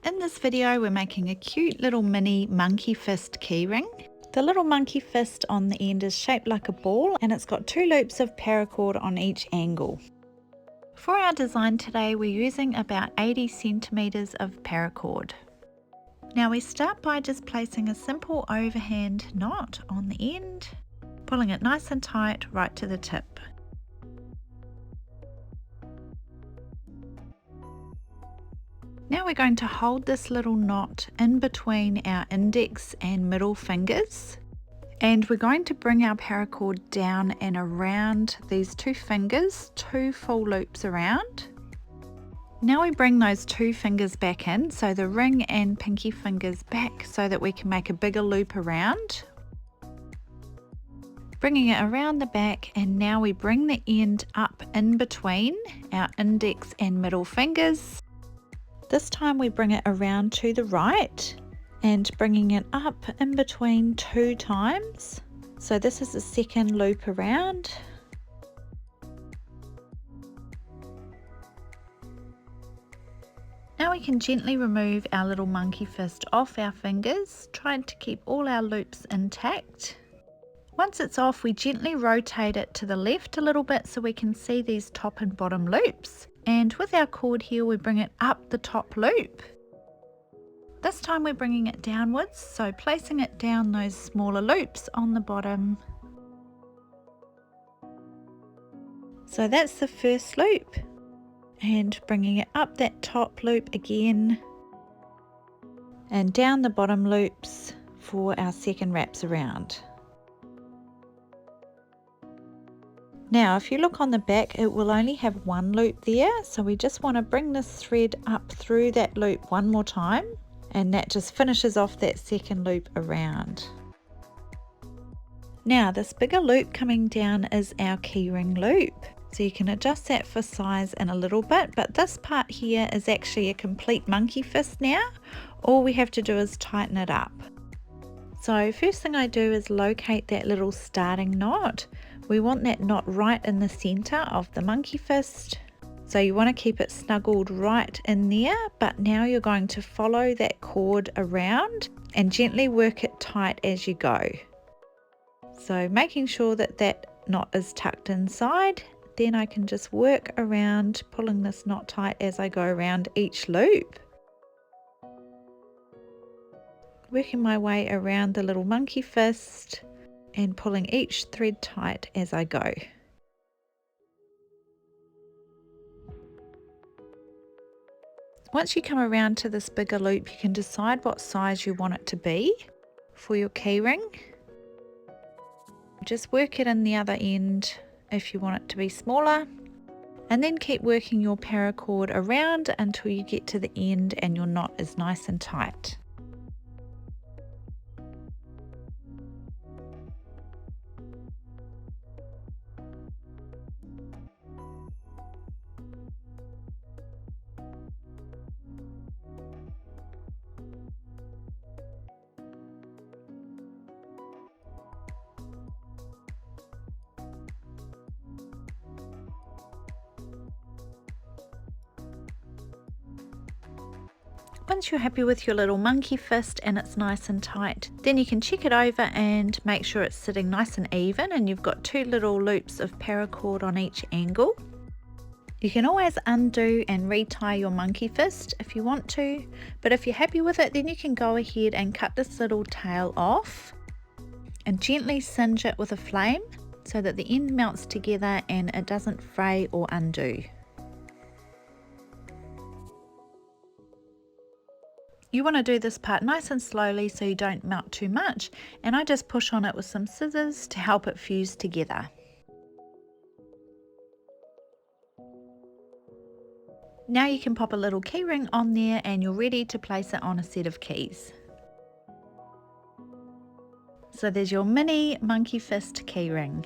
In this video we're making a cute little mini monkey fist keyring. The little monkey fist on the end is shaped like a ball and it's got 2 loops of paracord on each angle. For our design today we're using about 80 centimeters of paracord. Now we start by just placing a simple overhand knot on the end, pulling it nice and tight right to the tip. Now we're going to hold this little knot in between our index and middle fingers, and we're going to bring our paracord down and around these 2 fingers, 2 full loops around. Now we bring those 2 fingers back in, so the ring and pinky fingers back so that we can make a bigger loop around. Bringing it around the back, and now we bring the end up in between our index and middle fingers. This time we bring it around to the right and bringing it up in between 2 times. So this is the second loop around. Now we can gently remove our little monkey fist off our fingers, trying to keep all our loops intact. Once it's off, we gently rotate it to the left a little bit so we can see these top and bottom loops. And with our cord here, we bring it up the top loop. This time we're bringing it downwards, so placing it down those smaller loops on the bottom. So that's the first loop, and bringing it up that top loop again, and down the bottom loops for our second wraps around. Now if you look on the back, it will only have 1 loop there, so we just want to bring this thread up through that loop one more time, and that just finishes off that second loop around. Now this bigger loop coming down is our keyring loop, so you can adjust that for size in a little bit, but this part here is actually a complete monkey fist now. All we have to do is tighten it up. So first thing I do is locate that little starting knot. We want that knot right in the center of the monkey fist. So you want to keep it snuggled right in there, but now you're going to follow that cord around and gently work it tight as you go. So making sure that that knot is tucked inside, then I can just work around pulling this knot tight as I go around each loop. Working my way around the little monkey fist and pulling each thread tight as I go. Once you come around to this bigger loop, you can decide what size you want it to be for your keyring. Just work it in the other end if you want it to be smaller, and then keep working your paracord around until you get to the end and your knot is nice and tight. Once you're happy with your little monkey fist and it's nice and tight, then you can check it over and make sure it's sitting nice and even, and you've got 2 little loops of paracord on each angle. You can always undo and retie your monkey fist if you want to, but if you're happy with it, then you can go ahead and cut this little tail off and gently singe it with a flame so that the end melts together and it doesn't fray or undo. You want to do this part nice and slowly so you don't melt too much, and I just push on it with some scissors to help it fuse together. Now you can pop a little keyring on there and you're ready to place it on a set of keys. So there's your mini monkey fist keyring.